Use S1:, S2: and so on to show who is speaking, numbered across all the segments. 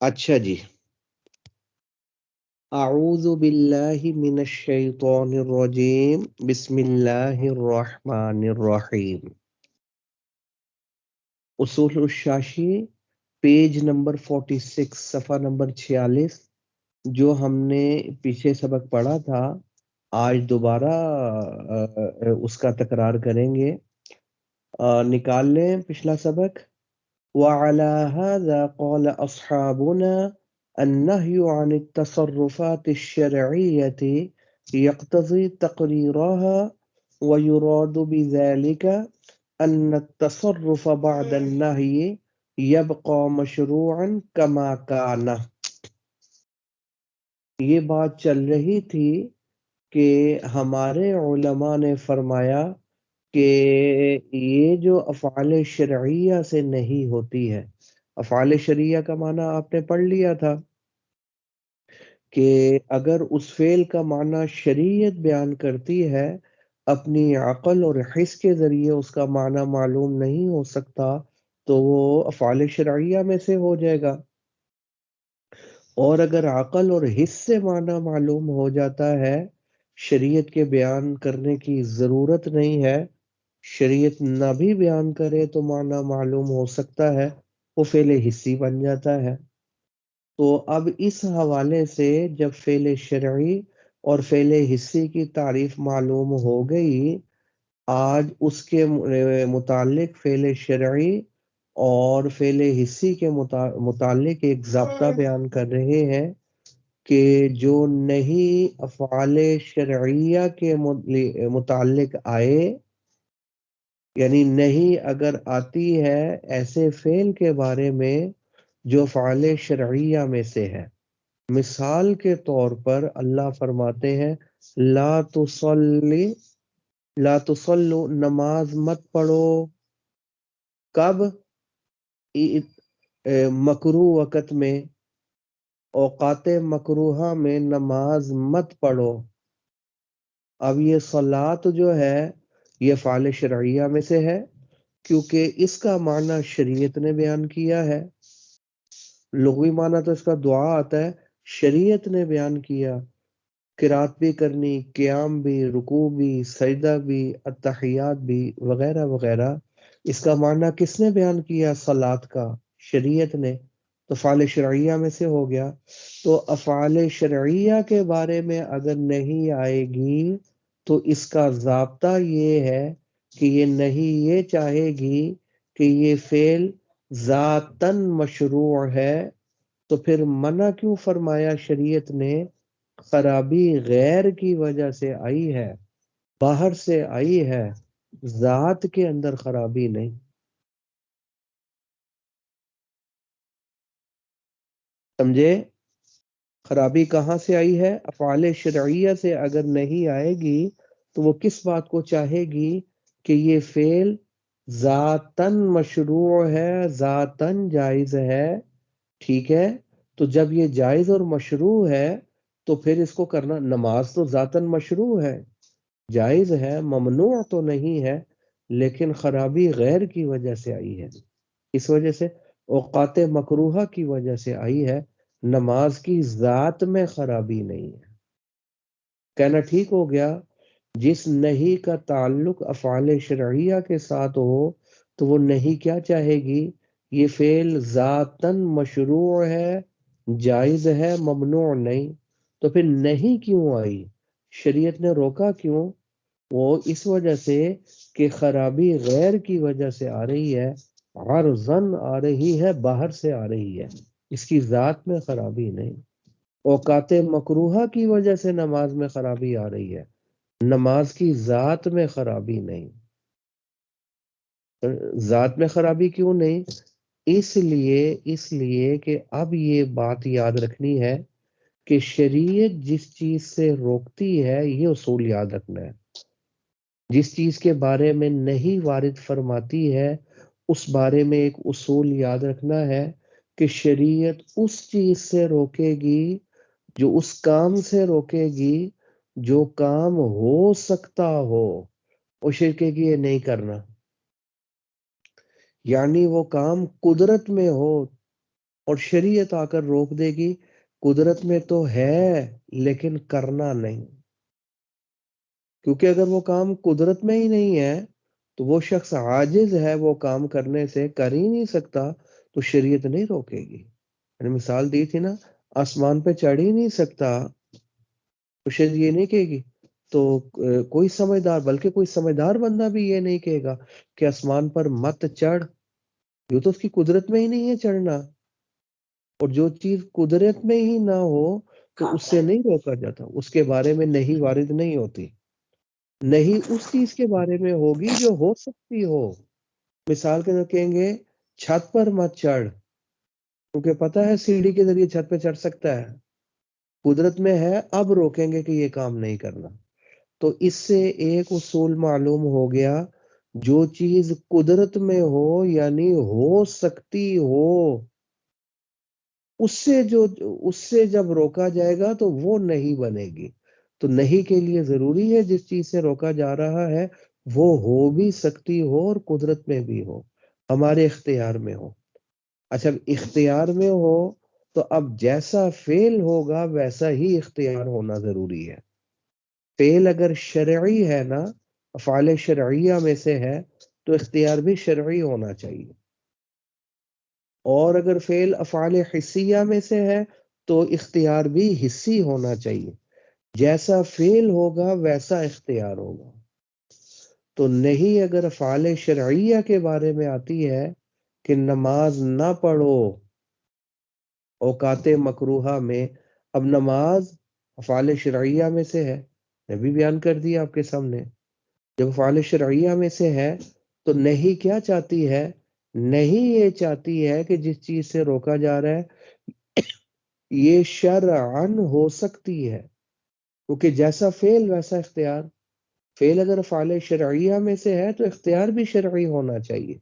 S1: اچھا جی، اعوذ باللہ من الشیطان الرجیم، بسم اللہ الرحمن الرحیم۔ اصول الشاشی، پیج نمبر 46، صفحہ نمبر 46، جو ہم نے پیچھے سبق پڑھا تھا، آج دوبارہ اس کا تکرار کریں گے۔ نکال لیں پچھلا سبق۔ وعلى هذا قال أصحابنا النهي عن التصرفات الشرعية يقتضي تقريرها، ويراد بذلك أن التصرف بعد النهي يبقى مشروعا كما كان۔ یہ بات چل رہی تھی کہ ہمارے علماء نے فرمایا کہ یہ جو افعال شرعیہ سے نہیں ہوتی ہے، افعال شرعیہ کا معنی آپ نے پڑھ لیا تھا کہ اگر اس فعل کا معنی شریعت بیان کرتی ہے، اپنی عقل اور حس کے ذریعے اس کا معنی معلوم نہیں ہو سکتا، تو وہ افعال شرعیہ میں سے ہو جائے گا۔ اور اگر عقل اور حس سے معنی معلوم ہو جاتا ہے، شریعت کے بیان کرنے کی ضرورت نہیں ہے، شریعت نہ بھی بیان کرے تو معنی معلوم ہو سکتا ہے، وہ فعل حسی بن جاتا ہے۔ تو اب اس حوالے سے جب فعل شرعی اور فعل حسی کی تعریف معلوم ہو گئی، آج اس کے متعلق فعل شرعی اور فعل حسی کے متعلق ایک ضابطہ بیان کر رہے ہیں کہ جو نہیں افعال شرعیہ کے متعلق آئے، یعنی نہیں اگر آتی ہے ایسے فعل کے بارے میں جو افعال شرعیہ میں سے ہے۔ مثال کے طور پر اللہ فرماتے ہیں لا تصلو، نماز مت پڑھو، کب؟ مکروہ وقت میں، اوقات مکروہہ میں نماز مت پڑھو۔ اب یہ صلاۃ جو ہے یہ افعال شرعیہ میں سے ہے، کیونکہ اس کا معنی شریعت نے بیان کیا ہے۔ لغوی معنی تو اس کا دعا آتا ہے، شریعت نے بیان کیا، قرات بھی کرنی، قیام بھی، رکوع بھی، سجدہ بھی، التحیات بھی، وغیرہ وغیرہ۔ اس کا معنی کس نے بیان کیا؟ صلاۃ کا، شریعت نے، تو افعال شرعیہ میں سے ہو گیا۔ تو افعال شرعیہ کے بارے میں اگر نہیں آئے گی تو اس کا ضابطہ یہ ہے کہ یہ نہیں یہ چاہے گی کہ یہ فعل ذاتاً مشروع ہے، تو پھر منع کیوں فرمایا شریعت نے؟ خرابی غیر کی وجہ سے آئی ہے، باہر سے آئی ہے، ذات کے اندر خرابی نہیں۔ سمجھے؟ خرابی کہاں سے آئی ہے؟ افعال شرعیہ سے اگر نہیں آئے گی تو وہ کس بات کو چاہے گی کہ یہ فعل ذاتاً مشروع ہے، ذاتاً جائز ہے، ٹھیک ہے؟ تو جب یہ جائز اور مشروع ہے تو پھر اس کو کرنا، نماز تو ذاتاً مشروع ہے، جائز ہے، ممنوع تو نہیں ہے، لیکن خرابی غیر کی وجہ سے آئی ہے، اس وجہ سے اوقات مکروہہ کی وجہ سے آئی ہے، نماز کی ذات میں خرابی نہیں ہے۔ کہنا ٹھیک ہو گیا؟ جس نہیں کا تعلق افعال شرعیہ کے ساتھ ہو تو وہ نہیں کیا چاہے گی؟ یہ فعل ذاتاً مشروع ہے، جائز ہے، ممنوع نہیں۔ تو پھر نہیں کیوں آئی؟ شریعت نے روکا کیوں؟ وہ اس وجہ سے کہ خرابی غیر کی وجہ سے آ رہی ہے، عرضاً آ رہی ہے، باہر سے آ رہی ہے، اس کی ذات میں خرابی نہیں۔ اوقات مکروہہ کی وجہ سے نماز میں خرابی آ رہی ہے، نماز کی ذات میں خرابی نہیں۔ ذات میں خرابی کیوں نہیں؟ اس لیے کہ اب یہ بات یاد رکھنی ہے کہ شریعت جس چیز سے روکتی ہے، یہ اصول یاد رکھنا ہے۔ جس چیز کے بارے میں نہیں وارد فرماتی ہے، اس بارے میں ایک اصول یاد رکھنا ہے کہ شریعت اس چیز سے روکے گی، جو اس کام سے روکے گی جو کام ہو سکتا ہو، وہ شرک کی یہ نہیں کرنا۔ یعنی وہ کام قدرت میں ہو اور شریعت آ کر روک دے گی قدرت میں تو ہے لیکن کرنا نہیں، کیونکہ اگر وہ کام قدرت میں ہی نہیں ہے تو وہ شخص عاجز ہے وہ کام کرنے سے، کر ہی نہیں سکتا، تو شریعت نہیں روکے گی۔ میں نے مثال دی تھی نا، آسمان پہ چڑھ ہی نہیں سکتا تو شریعت یہ نہیں کہے گی، تو کوئی سمجھدار، بلکہ کوئی سمجھدار بندہ بھی یہ نہیں کہے گا کہ آسمان پر مت چڑھ، یہ تو اس کی قدرت میں ہی نہیں ہے چڑھنا، اور جو چیز قدرت میں ہی نہ ہو تو اس سے نہیں روکا جاتا، اس کے بارے میں نہیں وارد نہیں ہوتی، نہیں اس چیز کے بارے میں ہوگی جو ہو سکتی ہو۔ مثال کے طور کہیں گے چھت پر مت چڑھ، کیونکہ پتہ ہے سیڑھی کے ذریعے چھت پہ چڑھ سکتا ہے، قدرت میں ہے، اب روکیں گے کہ یہ کام نہیں کرنا۔ تو اس سے ایک اصول معلوم ہو گیا، جو چیز قدرت میں ہو یعنی ہو سکتی ہو، اس سے جب روکا جائے گا تو وہ نہیں بنے گی۔ تو نہیں کے لیے ضروری ہے جس چیز سے روکا جا رہا ہے وہ ہو بھی سکتی ہو اور قدرت میں بھی ہو، ہمارے اختیار میں ہو۔ اچھا اختیار میں ہو تو اب جیسا فعل ہوگا ویسا ہی اختیار ہونا ضروری ہے۔ فعل اگر شرعی ہے نا، افعال شرعیہ میں سے ہے، تو اختیار بھی شرعی ہونا چاہیے، اور اگر فعل افعال حسیہ میں سے ہے تو اختیار بھی حسی ہونا چاہیے، جیسا فعل ہوگا ویسا اختیار ہوگا۔ تو نہیں اگر افعال شرعیہ کے بارے میں آتی ہے کہ نماز نہ پڑھو اوقات مکروہہ میں، اب نماز افعال شرعیہ میں سے ہے، میں بھی بیان کر دیا آپ کے سامنے، جب افعال شرعیہ میں سے ہے تو نہیں کیا چاہتی ہے؟ نہیں یہ چاہتی ہے کہ جس چیز سے روکا جا رہا ہے یہ شرعن ہو سکتی ہے، کیونکہ جیسا فعل ویسا اختیار، فعل اگر افعال شرعیہ میں سے ہے تو اختیار بھی شرعی ہونا چاہیے۔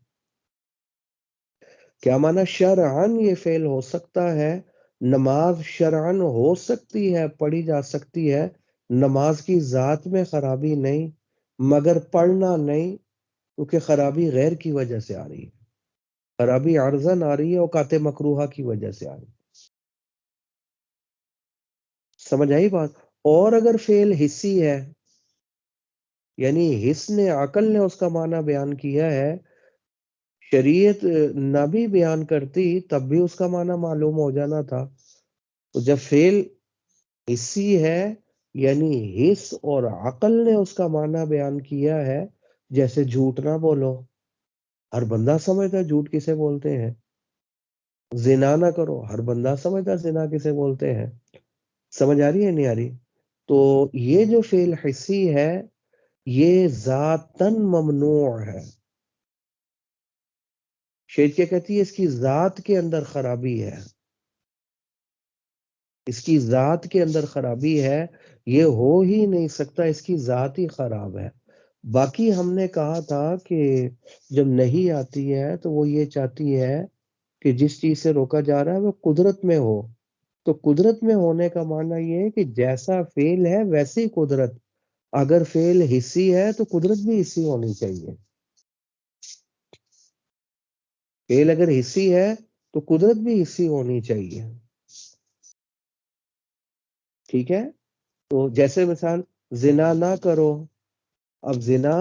S1: کیا معنی شرعن یہ فعل ہو سکتا ہے، نماز شرعن ہو سکتی ہے، پڑھی جا سکتی ہے، نماز کی ذات میں خرابی نہیں، مگر پڑھنا نہیں، کیونکہ خرابی غیر کی وجہ سے آ رہی ہے، خرابی عرضن آ رہی ہے، اوقات مکروہہ کی وجہ سے آ رہی ہے۔ سمجھ آئی بات؟ اور اگر فعل حسی ہے، یعنی حس نے، عقل نے اس کا معنی بیان کیا ہے، شریعت نہ بھی بیان کرتی تب بھی اس کا معنی معلوم ہو جانا تھا۔ تو جب فعل حسی ہے یعنی حس اور عقل نے اس کا معنی بیان کیا ہے، جیسے جھوٹ نہ بولو، ہر بندہ سمجھتا ہے جھوٹ کسے بولتے ہیں، زنا نہ کرو، ہر بندہ سمجھتا ہے زنا کسے بولتے ہیں، سمجھ آ رہی ہے نہیں آ رہی؟ تو یہ جو فعل حسی ہے یہ ذاتاً ممنوع ہے، شیخ کیا کہتی ہے اس کی ذات کے اندر خرابی ہے، اس کی ذات کے اندر خرابی ہے، یہ ہو ہی نہیں سکتا، اس کی ذات ہی خراب ہے۔ باقی ہم نے کہا تھا کہ جب نہیں آتی ہے تو وہ یہ چاہتی ہے کہ جس چیز سے روکا جا رہا ہے وہ قدرت میں ہو، تو قدرت میں ہونے کا معنی یہ ہے کہ جیسا فعل ہے ویسی قدرت، اگر فعل حسی ہے تو قدرت بھی حسی ہونی چاہیے، فعل اگر حسی ہے تو قدرت بھی حسی ہونی چاہیے، ٹھیک ہے؟ تو جیسے مثال زنا نہ کرو، اب زنا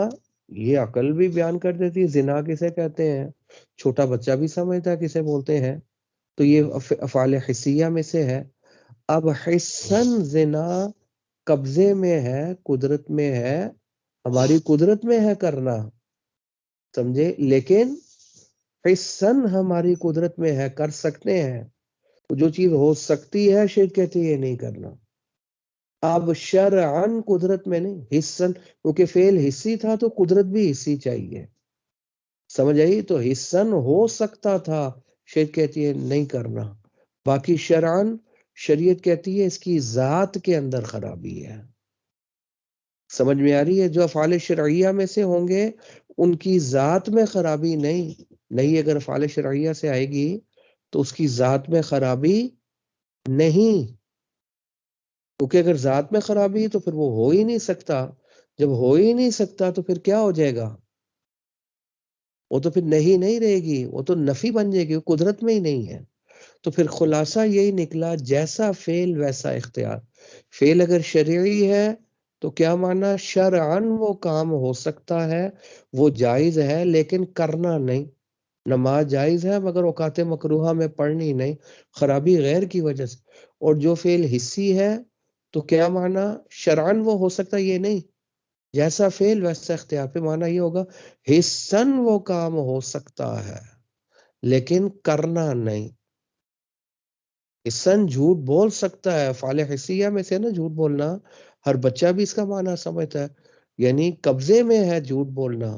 S1: یہ عقل بھی بیان کر دیتی ہے زنا کسے کہتے ہیں، چھوٹا بچہ بھی سمجھتا ہے کسے بولتے ہیں، تو یہ افعال حسیہ میں سے ہے۔ اب حسن زنا قبضے میں ہے، قدرت میں ہے، ہماری قدرت میں ہے کرنا، سمجھے، لیکن حسن ہماری قدرت میں ہے، کر سکتے ہیں، تو جو چیز ہو سکتی ہے شیخ کہتی ہے یہ نہیں کرنا۔ اب شرعن قدرت میں نہیں، حسن، کیونکہ فعل حسی تھا تو قدرت بھی حسی چاہیے، سمجھ آئی؟ تو حسن ہو سکتا تھا، شریعت کہتی ہے نہیں کرنا، باقی شرعن شریعت کہتی ہے اس کی ذات کے اندر خرابی ہے، سمجھ میں آ رہی ہے؟ جو افعال شرعیہ میں سے ہوں گے ان کی ذات میں خرابی نہیں اگر افعال شرعیہ سے آئے گی تو اس کی ذات میں خرابی نہیں، کیونکہ اگر ذات میں خرابی ہے تو پھر وہ ہو ہی نہیں سکتا، جب ہو ہی نہیں سکتا تو پھر کیا ہو جائے گا؟ وہ تو پھر نہیں رہے گی، وہ تو نفی بن جائے گی، وہ قدرت میں ہی نہیں ہے۔ تو پھر خلاصہ یہی نکلا، جیسا فعل ویسا اختیار۔ فعل اگر شرعی ہے تو کیا مانا، شرعن وہ کام ہو سکتا ہے، وہ جائز ہے، لیکن کرنا نہیں۔ نماز جائز ہے مگر اوقات مکروہہ میں پڑھنی نہیں، خرابی غیر کی وجہ سے۔ اور جو فعل حصی ہے تو کیا مانا، شرعن وہ ہو سکتا ہے، یہ نہیں، جیسا فعل ویسا اختیار، پہ مانا یہ ہوگا حصن وہ کام ہو سکتا ہے لیکن کرنا نہیں۔ حصن جھوٹ بول سکتا ہے، افعال حسیہ میں سے نا جھوٹ بولنا، ہر بچہ بھی اس کا معنی سمجھتا ہے، یعنی قبضے میں ہے جھوٹ بولنا،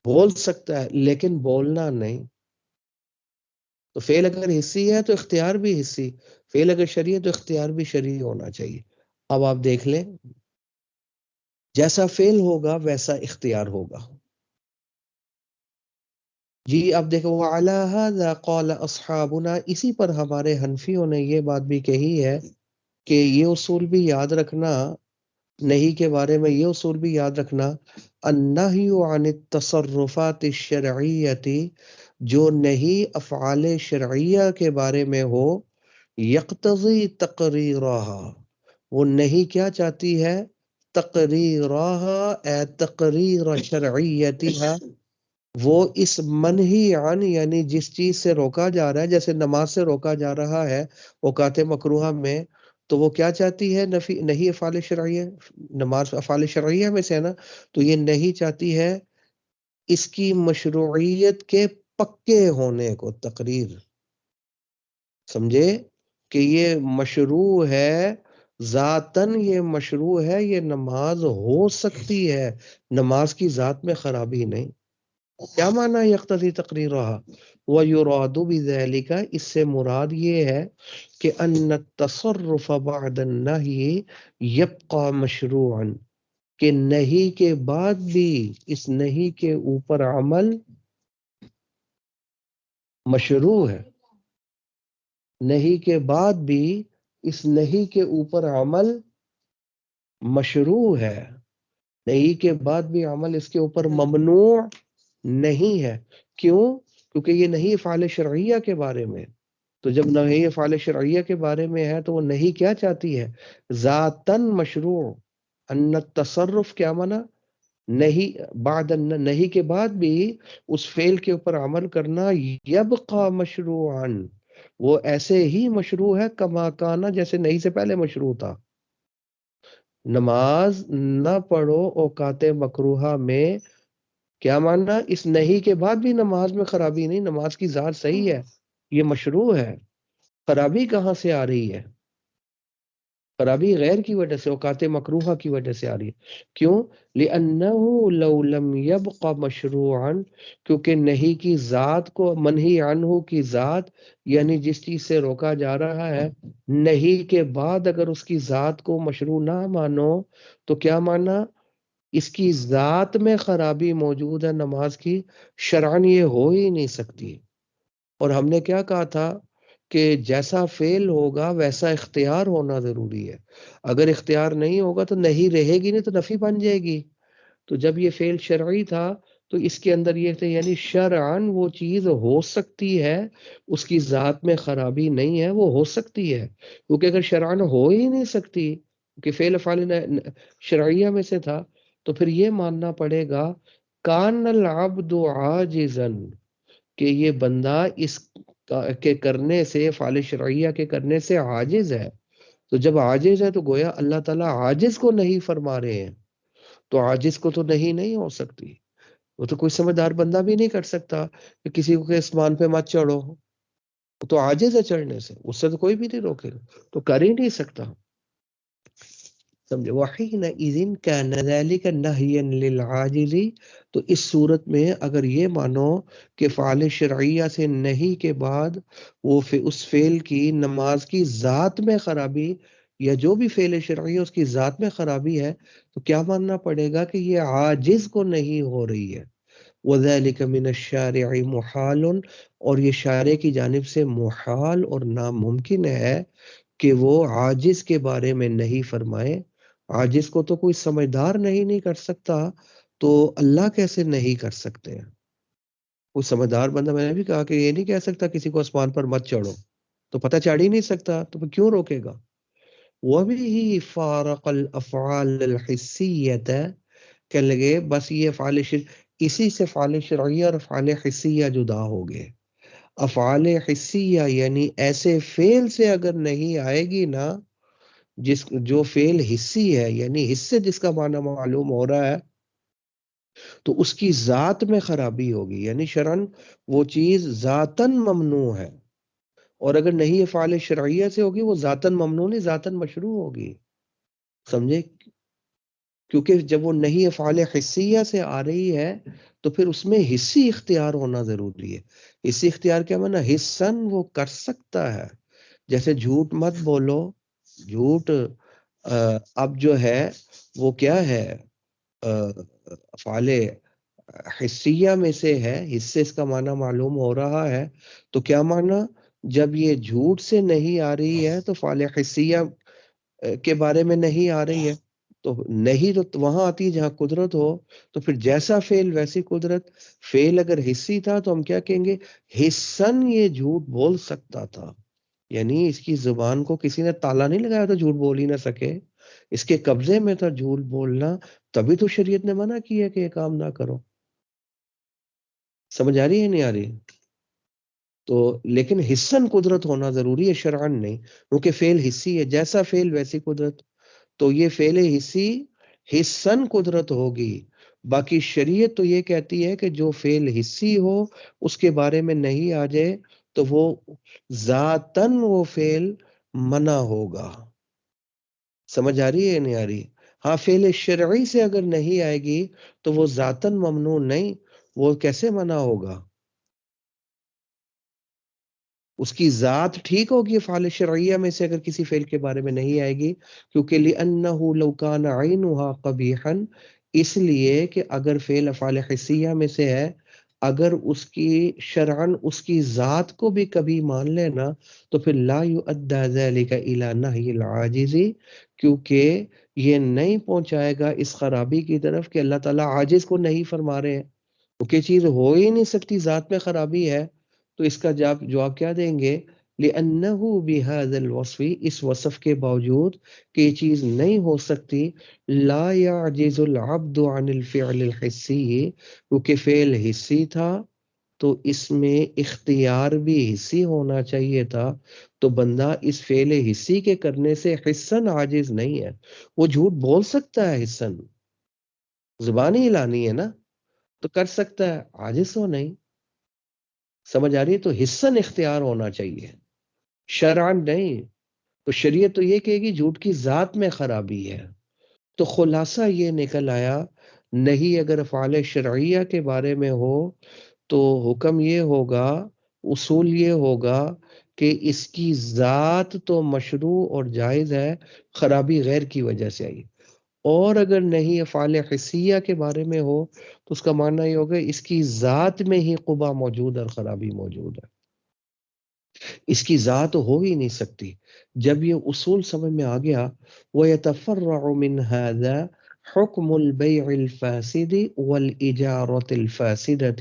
S1: بول سکتا ہے لیکن بولنا نہیں۔ تو فعل اگر حصی ہے تو اختیار بھی حصی، فعل اگر شرعی ہے تو اختیار بھی شرعی ہونا چاہیے۔ اب آپ دیکھ لیں، جیسا فعل ہوگا ویسا اختیار ہوگا۔ جی اب دیکھو، وَعَلَى هَذَا قَالَ أَصْحَابُنَا، اسی پر ہمارے حنفیوں نے یہ بات بھی کہی ہے کہ یہ اصول بھی یاد رکھنا، نہیں کے بارے میں یہ اصول بھی یاد رکھنا، النہی عن التصرفات الشرعیت، جو نہیں افعال شرعیہ کے بارے میں ہو، یقتضی تقریرہا، وہ نہیں کیا چاہتی ہے، تقریرہا اے تقریر شرعیتہا، وہ اس منہی عن یعنی جس چیز سے روکا جا رہا ہے، جیسے نماز سے روکا جا رہا ہے اوقات مکروہہ میں، تو وہ کیا چاہتی ہے، نہیں افعال شرعیہ، نماز افعال شرعیہ میں سے ہے نا، تو یہ نہیں چاہتی ہے اس کی مشروعیت کے پکے ہونے کو، تقریر، سمجھے کہ یہ مشروع ہے، ذاتاً یہ مشروع ہے، یہ نماز ہو سکتی ہے، نماز کی ذات میں خرابی نہیں۔ کیا معنی یقتضی تقریرہا، وَيُرَادُ بِذَلِكَ، اس سے مراد یہ ہے کہ ان التصرف بعد النہی یبقى مشروعا، کہ نہیں کے بعد بھی اس نہیں کے اوپر عمل مشروع ہے، نہیں کے بعد بھی اس نہیں کے اوپر عمل مشروع ہے، نہیں کے بعد بھی عمل اس کے اوپر ممنوع نہیں ہے۔ کیوں؟ کیونکہ یہ نہیں افعال شرعیہ کے بارے میں، تو جب نہیں افعال شرعیہ کے بارے میں ہے تو وہ نہیں کیا چاہتی ہے، ذاتاً مشروع، ان التصرف کیا معنی، نہیں بعد نہیں کے بعد بھی اس فعل کے اوپر عمل کرنا، یبقى مشروعا، وہ ایسے ہی مشروع ہے، کما کانا، جیسے نہیں سے پہلے مشروع تھا۔ نماز نہ پڑھو اوقات مکروہہ میں، کیا ماننا، اس نہیں کے بعد بھی نماز میں خرابی نہیں، نماز کی ذات صحیح ہے، یہ مشروع ہے، خرابی کہاں سے آ رہی ہے، خرابی غیر کی وجہ سے، اوقات مکروہہ کی وجہ سے آ رہی ہے۔ کیوں؟ لِأَنَّهُ لَوْ لَمْ يَبْقَ مَشْرُوعًا، کیونکہ نہیں کی ذات کو، منہی عنہ کی ذات، یعنی جس چیز سے روکا جا رہا ہے، نہیں کے بعد اگر اس کی ذات کو مشروع نہ مانو تو کیا مانا، اس کی ذات میں خرابی موجود ہے نماز کی، شرعاً یہ ہو ہی نہیں سکتی۔ اور ہم نے کیا کہا تھا کہ جیسا فعل ہوگا ویسا اختیار ہونا ضروری ہے، اگر اختیار نہیں ہوگا تو نہیں رہے گی، نہیں تو نفی بن جائے گی۔ تو جب یہ فعل شرعی تھا تو اس کے اندر یہ تھا، یعنی شرعاً وہ چیز ہو سکتی ہے، اس کی ذات میں خرابی نہیں ہے، وہ ہو سکتی ہے، کیونکہ اگر شرعاً ہو ہی نہیں سکتی کہ فعل افعال شرعیہ میں سے تھا، تو پھر یہ ماننا پڑے گا کان العبد عاجزا، کہ یہ بندہ اس کے کرنے سے، افعال شرعیہ کے کرنے سے عاجز ہے۔ تو جب عاجز ہے تو گویا اللہ تعالیٰ عاجز کو نہیں فرما رہے ہیں، تو عاجز کو تو نہیں ہو سکتی، وہ تو کوئی سمجھدار بندہ بھی نہیں کر سکتا کہ کسی کو کہ اسمان پہ مت چڑھو، وہ تو عاجز ہے چڑھنے سے، اس سے تو کوئی بھی نہیں روکے گا، تو کر ہی نہیں سکتا، سمجھے۔ وَحِينَئِذٍ كَانَ ذَلِكَ نَهْيًا لِلْعَاجِزِ، تو اس صورت میں اگر یہ مانو کہ فعال شرعیہ سے نہیں کے بعد وہ اس فعل کی، نماز کی ذات میں خرابی، یا جو بھی فعل شرعی ہے اس کی ذات میں خرابی ہے، تو کیا ماننا پڑے گا کہ یہ عاجز کو نہیں ہو رہی ہے۔ وَذَلِكَ مِنَ الشَّارِعِ مُحَالٌ، اور یہ شارع کی جانب سے محال اور ناممکن ہے کہ وہ عاجز کے بارے میں نہیں فرمائے، عاجز کو تو کوئی سمجھدار نہیں کر سکتا، تو اللہ کیسے نہیں کر سکتے ہیں۔ کوئی سمجھدار بندہ، میں نے بھی کہا کہ یہ نہیں کہہ سکتا کسی کو آسمان پر مت چڑھو، تو پتہ چڑھ ہی نہیں سکتا تو پھر کیوں روکے گا؟ وَبِهِ فَارَقَ الْأَفْعَالَ الْحِسِّيَّةَ، کہنے لگے بس یہ اسی سے افعال شرعیہ اور افعال حسیہ جدا ہو گئے۔ افعال حسیہ یعنی ایسے فعل سے اگر نہیں آئے گی نا، جو فعل حسی ہے، یعنی حصے جس کا معنی معلوم ہو رہا ہے، تو اس کی ذات میں خرابی ہوگی، یعنی شرعن وہ چیز ذاتاً ممنوع ہے، اور اگر نہیں افعال شرعیہ سے ہوگی وہ ذاتاً ممنوع نہیں، ذاتاً مشروع ہوگی، سمجھے؟ کیونکہ جب وہ نہیں افعال حسیہ سے آ رہی ہے تو پھر اس میں حسی اختیار ہونا ضروری ہے۔ حسی اختیار کیا معنی؟ حسن وہ کر سکتا ہے، جیسے جھوٹ مت بولو، جھوٹ اب جو ہے وہ کیا ہے، افعال حسیہ میں سے ہے، حصے اس کا معنی معلوم ہو رہا ہے، تو کیا معنی؟ جب یہ جھوٹ سے نہیں آ رہی ہے تو فعال حسیہ کے بارے میں نہیں آ رہی ہے، تو نہیں تو وہاں آتی ہے جہاں قدرت ہو، تو پھر جیسا فعل ویسی قدرت۔ فعل اگر حصی تھا تو ہم کیا کہیں گے؟ حسن یہ جھوٹ بول سکتا تھا، یعنی اس کی زبان کو کسی نے تالا نہیں لگایا تو جھوٹ بول ہی نہ سکے، اس کے قبضے میں تھا جھوٹ بولنا، تبھی تو شریعت نے منع کیا کہ یہ کام نہ کرو۔ سمجھ آ رہی ہے نہیں آ رہی؟ تو لیکن حسن قدرت ہونا ضروری ہے، شرعن نہیں، کیونکہ فعل حصی ہے، جیسا فعل ویسی قدرت، تو یہ فعل حصی حسن قدرت ہوگی۔ باقی شریعت تو یہ کہتی ہے کہ جو فعل حصی ہو اس کے بارے میں نہیں آ جائے تو وہ ذاتاً وہ فعل منع ہوگا۔ سمجھ آ رہی ہے نہیں آ رہی؟ ہاں فعل شرعی سے اگر نہیں آئے گی تو وہ ذاتاً ممنوع نہیں، وہ کیسے منع ہوگا؟ اس کی ذات ٹھیک ہوگی افعال شرعیہ میں سے اگر کسی فعل کے بارے میں نہیں آئے گی، کیونکہ لِأَنَّهُ لَوْ كَانَ عَيْنُهَا قَبِيحًا، اس لیے کہ اگر فعل افعال حسیہ میں سے ہے، اگر اس کی شرعن اس کی ذات کو بھی کبھی مان لینا تو پھر لا يُؤَدَّى ذَلِكَ إِلَى نَهْيِ الْعَاجِزِ، کیونکہ یہ نہیں پہنچائے گا اس خرابی کی طرف کہ اللہ تعالیٰ عاجز کو نہیں فرما رہے ہیں، کیونکہ چیز ہو ہی نہیں سکتی، ذات میں خرابی ہے، تو اس کا جواب کیا دیں گے؟ لِأَنَّهُ بِهَذَا الْوَصْفِ، اس وصف کے باوجود کہ یہ چیز نہیں ہو سکتی، لا يعجز العبد عن الفعل الحسی، کیونکہ فعل حسی تھا تو اس میں اختیار بھی حسی ہونا چاہیے تھا، تو بندہ اس فعل حسی کے کرنے سے حسن عاجز نہیں ہے، وہ جھوٹ بول سکتا ہے، حسن زبان ہی ہلانی ہے نا، تو کر سکتا ہے، عاجز ہو نہیں۔ سمجھ آ رہی ہے؟ تو حسن اختیار ہونا چاہیے، شرعن نہیں۔ تو شریعت تو یہ کہے گی جھوٹ کی ذات میں خرابی ہے، تو خلاصہ یہ نکل آیا، نہیں اگر افعال شرعیہ کے بارے میں ہو تو حکم یہ ہوگا، اصول یہ ہوگا کہ اس کی ذات تو مشروع اور جائز ہے، خرابی غیر کی وجہ سے آئی، اور اگر نہیں افعال حسیہ کے بارے میں ہو تو اس کا معنی یہ ہوگا اس کی ذات میں ہی قبح موجود اور خرابی موجود ہے، اس کی ذات ہو ہی نہیں سکتی۔ جب یہ اصول سمجھ میں آ گیا، وَيَتَفَرَّعُ مِنْ هَذَا حُكْمُ الْبَيْعِ الْفَاسِدِ وَالْإِجَارَةِ الْفَاسِدَةِ،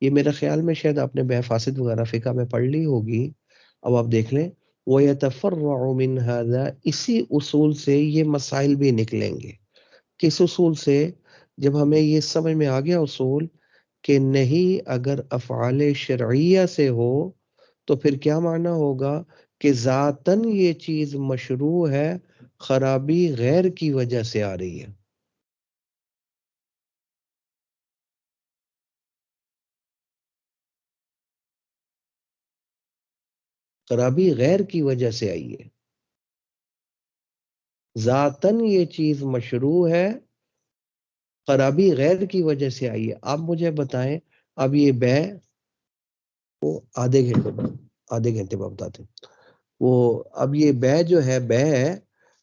S1: یہ میرے خیال میں شاید آپ نے بیع فاسد وغیرہ فقہ میں پڑھ لی ہوگی، اب آپ دیکھ لیں، وَيَتَفَرَّعُ مِنْ هَذَا، اسی اصول سے یہ مسائل بھی نکلیں گے۔ کس اصول سے؟ جب ہمیں یہ سمجھ میں آ گیا اصول کہ نہیں اگر افعال شرعیہ سے ہو تو پھر کیا معنی ہوگا کہ ذاتاً یہ چیز مشروع ہے، خرابی غیر کی وجہ سے آ رہی ہے، خرابی غیر کی وجہ سے آئی ہے، ذاتاً یہ چیز مشروع ہے، خرابی غیر کی وجہ سے آئی ہے۔ آپ مجھے بتائیں، اب یہ بیع وہ آدھے گھنٹے بعد بتاتے ہیں، وہ اب یہ بیع جو ہے،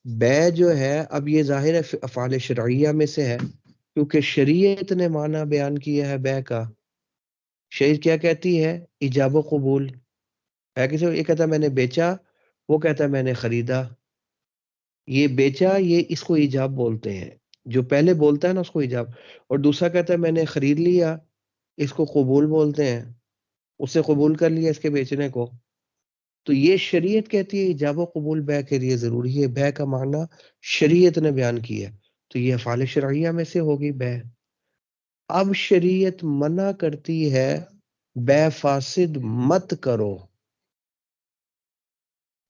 S1: بیع جو ہے اب یہ ظاہر ہے افعال شرعیہ میں سے ہے، کیونکہ شریعت نے معنی بیان کیا ہے بیع کا۔ شریعت کیا کہتی ہے؟ ایجاب و قبول ہے، کسی یہ کہتا ہے میں نے بیچا، وہ کہتا ہے میں نے خریدا، یہ بیچا یہ اس کو ایجاب بولتے ہیں، جو پہلے بولتا ہے نا اس کو ایجاب، اور دوسرا کہتا ہے میں نے خرید لیا، اس کو قبول بولتے ہیں، اسے قبول کر لیا اس کے بیچنے کو، تو یہ شریعت کہتی ہے ایجاب و قبول بے کے لیے ضروری ہے، بے کا معنی شریعت نے بیان کیا ہے، تو یہ افعال شرعیہ میں سے ہوگی بے۔ اب شریعت منع کرتی ہے بے فاسد مت کرو،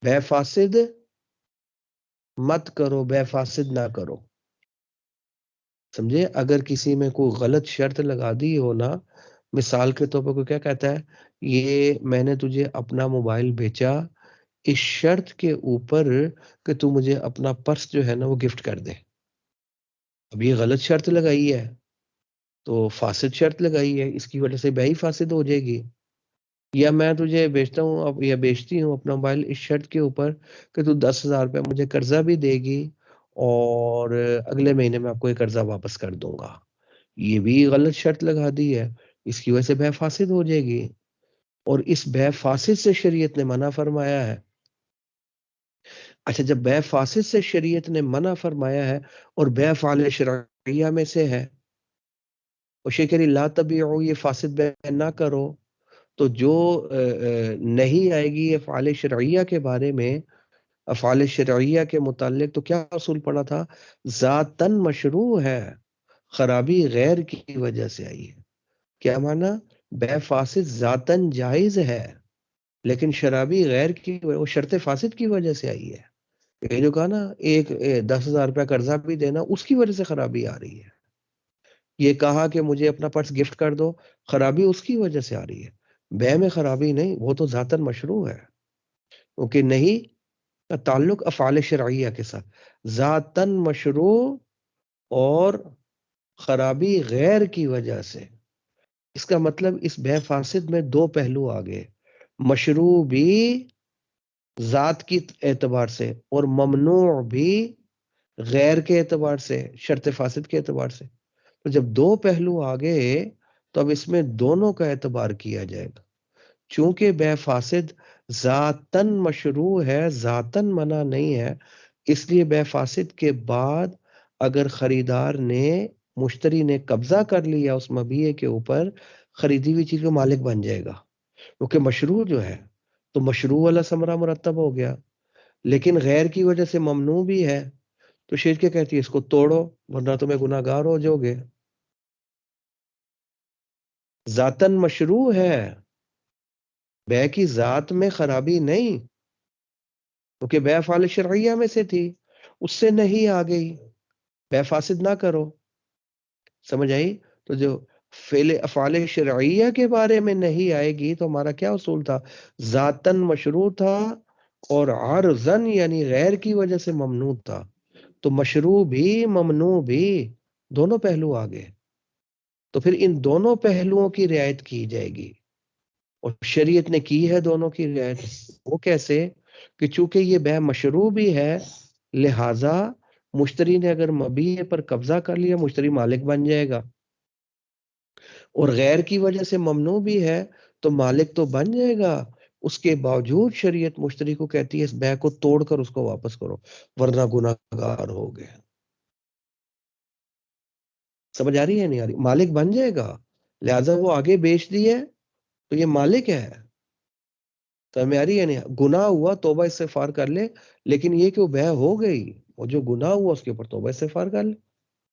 S1: بے فاسد مت کرو، بے فاسد نہ کرو، سمجھے؟ اگر کسی میں کوئی غلط شرط لگا دی ہو نا، مثال کے طور پر کوئی کیا کہتا ہے، یہ میں نے تجھے اپنا موبائل بیچا اس شرط کے اوپر کہ تو مجھے اپنا پرس جو ہے نا وہ گفٹ کر دے، اب یہ غلط شرط لگائی ہے، تو فاسد شرط لگائی ہے، اس کی وجہ سے بے ہی فاسد ہو جائے گی۔ یا میں تجھے بیچتا ہوں یا بیچتی ہوں اپنا موبائل اس شرط کے اوپر کہ تو 10,000 روپے مجھے قرضہ بھی دے گی اور اگلے مہینے میں آپ کو یہ قرضہ واپس کر دوں گا، یہ بھی غلط شرط لگا دی ہے، اس کی وجہ سے بے فاسد ہو جائے گی، اور اس بے فاسد سے شریعت نے منع فرمایا ہے۔ اچھا، جب بے فاسد سے شریعت نے منع فرمایا ہے اور بے افعال شرعیہ میں سے ہے، اور شیخری لا تبیعو، یہ فاسد بے نہ کرو، تو جو نہیں آئے گی افعال شرعیہ کے بارے میں، افعال شرعیہ کے متعلق تو کیا اصول پڑا تھا؟ ذاتن مشروع ہے، خرابی غیر کی وجہ سے آئی ہے۔ کیا معنی؟ بے فاسد ذاتن جائز ہے لیکن شرابی غیر کی وہ شرط فاسد کی وجہ سے آئی ہے۔ یہ جو کہا نا ایک 10,000 روپے قرضہ بھی دینا، اس کی وجہ سے خرابی آ رہی ہے۔ یہ کہا کہ مجھے اپنا پرس گفٹ کر دو، خرابی اس کی وجہ سے آ رہی ہے، بے میں خرابی نہیں، وہ تو ذاتن مشروع ہے، کیونکہ نہیں کا تعلق افعال شرعیہ کے ساتھ، ذاتن مشروع اور خرابی غیر کی وجہ سے۔ اس کا مطلب اس بے فاسد میں دو پہلو آ گئے، مشروع بھی ذات کی اعتبار سے اور ممنوع بھی غیر کے اعتبار سے، شرط فاسد کے اعتبار سے۔ تو جب دو پہلو آ گئے تو اب اس میں دونوں کا اعتبار کیا جائے گا، چونکہ بے فاسد ذاتن مشروع ہے، ذاتن منع نہیں ہے، اس لیے بے فاسد کے بعد اگر خریدار نے، مشتری نے قبضہ کر لیا اس مبیع کے اوپر، خریدی ہوئی چیز کا مالک بن جائے گا، کیونکہ مشروع جو ہے تو مشروع والا ثمرہ مرتب ہو گیا، لیکن غیر کی وجہ سے ممنوع بھی ہے، تو شریعت کیا کہتی ہے؟ اس کو توڑو ورنہ تمہیں گناہ گار ہو جاؤ گے۔ ذاتن مشروع ہے، بے کی ذات میں خرابی نہیں، کیونکہ بے افعال شرعیہ میں سے تھی، اس سے نہیں آ گئی، بے فاسد نہ کرو، سمجھ آئی؟ تو جو فعل افعال شرعیہ کے بارے میں نہیں آئے گی تو ہمارا کیا اصول تھا؟ ذاتن مشروع تھا اور عرضن یعنی غیر کی وجہ سے ممنوع تھا، تو مشروع بھی ممنوع بھی دونوں پہلو آ گئے، تو پھر ان دونوں پہلوؤں کی رعایت کی جائے گی، اور شریعت نے کی ہے دونوں کی رعایت۔ وہ کیسے؟ کہ چونکہ یہ بے مشروع بھی ہے، لہذا مشتری نے اگر مبیع پر قبضہ کر لیا، مشتری مالک بن جائے گا، اور غیر کی وجہ سے ممنوع بھی ہے تو مالک تو بن جائے گا، اس کے باوجود شریعت مشتری کو کہتی ہے اس بے کو توڑ کر اس کو واپس کرو ورنہ گناہ گار ہو گئے۔ سمجھ آ رہی ہے نہیں آ رہی؟ مالک بن جائے گا، لہذا وہ آگے بیچ دیے تو یہ مالک ہے، تو ہمیں آ رہی ہے نہیں؟ گناہ ہوا توبہ استغفار کر لے، لیکن یہ کہ وہ بے ہو گئی، اور جو گناہ ہوا اس کے اوپر توبہ استغفار کر لے۔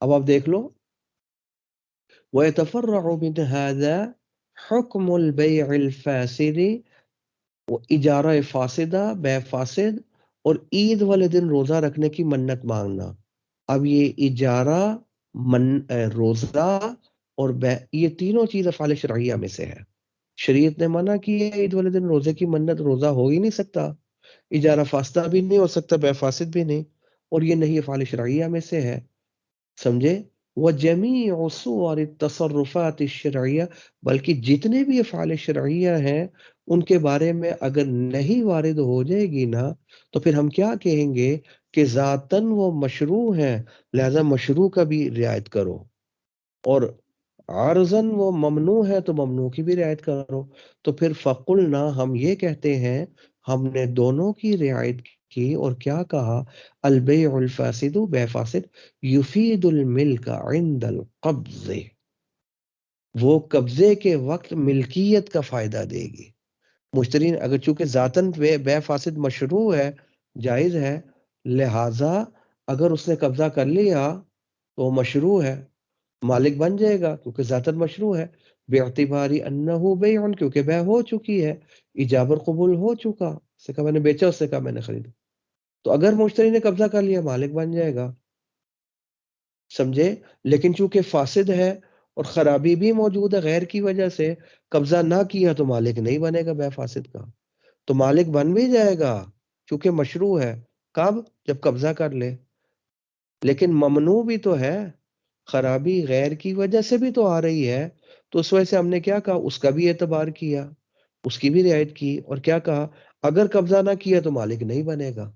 S1: اب آپ دیکھ لو، وَيَتَفَرَّعُ مِنْ هَذَا حُكْمُ الْبَيْعِ الْفَاسِدِ، وہ اجارہ فاسدہ، بے فاسد، اور عید والے دن روزہ رکھنے کی منت مانگنا۔ اب یہ اجارہ، روزہ اور یہ تینوں چیز افعال شرعیہ میں سے ہے۔ شریعت نے منع کی ہے عید والے دن روزے کی منت، روزہ ہو ہی نہیں سکتا، اجارہ فاسدہ بھی نہیں ہو سکتا، بے فاسد بھی نہیں، اور یہ نہیں افعال شرعیہ میں سے ہے، سمجھے؟ وَجَمِيعُ صُوَرِ التصرفات الشرعیہ، بلکہ جتنے بھی افعال شرعیہ ہیں ان کے بارے میں اگر نہیں وارد ہو جائے گی نا تو پھر ہم کیا کہیں گے کہ ذاتاً وہ مشروع ہیں، لہذا مشروع کا بھی رعایت کرو، اور عارضاً وہ ممنوع ہے تو ممنوع کی بھی رعایت کرو۔ تو پھر فقلنا، ہم یہ کہتے ہیں ہم نے دونوں کی رعایت کی، اور کیا کہا؟ البیع الفاسد، بے فاسد، یفید الملک عند القبض، وہ قبضے کے وقت ملکیت کا فائدہ دے گی. مشتری اگر چونکہ ذاتاً بے فاسد مشروع ہے، جائز ہے، لہٰذا اگر اس نے قبضہ کر لیا تو وہ مشروع ہے، مالک بن جائے گا کیونکہ ذاتاً مشروع ہے. باعتباری انہ بیع، کیونکہ بیع ہو چکی ہے، ایجاب اور قبول ہو چکا. اس سے کہا میں نے بیچا، اس سے کہا میں نے خریدا. تو اگر مشتری نے قبضہ کر لیا مالک بن جائے گا. سمجھے؟ لیکن چونکہ فاسد ہے اور خرابی بھی موجود ہے غیر کی وجہ سے، قبضہ نہ کیا تو مالک نہیں بنے گا بے فاسد کا. تو مالک بن بھی جائے گا چونکہ مشروع ہے. کب؟ جب قبضہ کر لے. لیکن ممنوع بھی تو ہے، خرابی غیر کی وجہ سے بھی تو آ رہی ہے. تو اس وجہ سے ہم نے کیا کہا؟ اس کا بھی اعتبار کیا، اس کی بھی رعایت کی، اور کیا کہا؟ اگر قبضہ نہ کیا تو مالک نہیں بنے گا.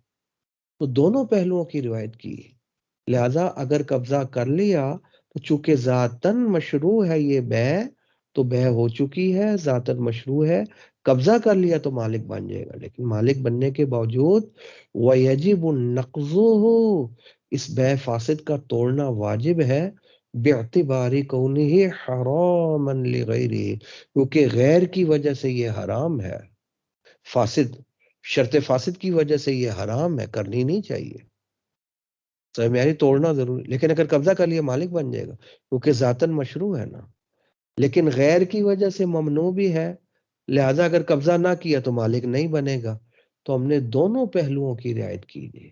S1: تو دونوں پہلوؤں کی روایت کی. لہذا اگر قبضہ کر لیا تو چونکہ ذاتاً مشروع ہے یہ بیع، تو بیع ہو چکی ہے، ذاتاً مشروع ہے، قبضہ کر لیا تو مالک بن جائے گا. لیکن مالک بننے کے باوجود وَيَجِبُ نَقْضُهُ، اس بیع فاسد کا توڑنا واجب ہے، باعتباری کونہ حراما لغیرہ، کیونکہ غیر کی وجہ سے یہ حرام ہے. فاسد، شرط فاسد کی وجہ سے یہ حرام ہے، کرنی نہیں چاہیے. معیاری توڑنا ضروری، لیکن اگر قبضہ کر لیا مالک بن جائے گا کیونکہ ذاتاً مشروع ہے نا. لیکن غیر کی وجہ سے ممنوع بھی ہے، لہذا اگر قبضہ نہ کیا تو مالک نہیں بنے گا. تو ہم نے دونوں پہلوؤں کی رعایت کی گئی.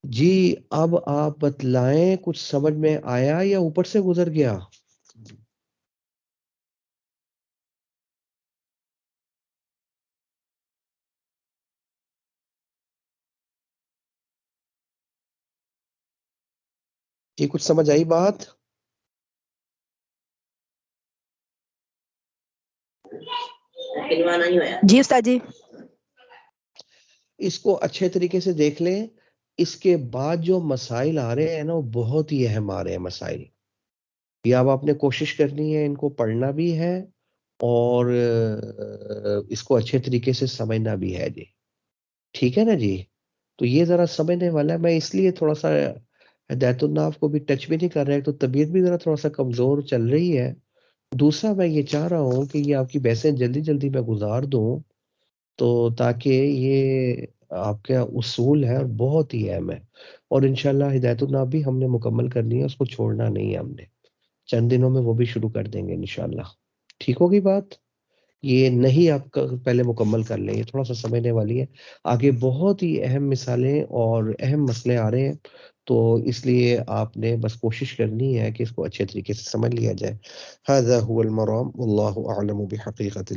S1: جی اب آپ بتلائیں کچھ سمجھ میں آیا یا اوپر سے گزر گیا؟ جی کچھ سمجھ آئی بات؟
S2: جی استاد جی.
S1: اس کو اچھے طریقے سے دیکھ لیں. اس کے بعد جو مسائل آ رہے ہیں نا وہ بہت ہی اہم آ رہے ہیں مسائل. یہ اب آپ نے کوشش کرنی ہے ان کو پڑھنا بھی ہے اور اس کو اچھے طریقے سے سمجھنا بھی ہے. جی ٹھیک ہے نا جی. تو یہ ذرا سمجھنے والا ہے. میں اس لیے تھوڑا سا ہدایت الناف کو بھی ٹچ بھی نہیں کر رہا ہے، تو طبیعت بھی ذرا تھوڑا سا کمزور چل رہی ہے. دوسرا میں یہ چاہ رہا ہوں کہ یہ آپ کی بحثیں جلدی جلدی میں گزار دوں، تو تاکہ یہ آپ کا اصول ہے اور بہت ہی اہم ہے. اور انشاءاللہ ہدایت الناف بھی ہم نے مکمل کرنی ہے، اس کو چھوڑنا نہیں ہے. ہم نے چند دنوں میں وہ بھی شروع کر دیں گے انشاءاللہ. ٹھیک ہوگی بات؟ یہ نہیں آپ کا پہلے مکمل کر لیں، یہ تھوڑا سا سمجھنے والی ہے. آگے بہت ہی اہم مثالیں اور اہم مسئلے آ رہے ہیں، تو اس لیے آپ نے بس کوشش کرنی ہے کہ اس کو اچھے طریقے سے سمجھ لیا جائے. هذا هو المرام والله اعلم بحقیقت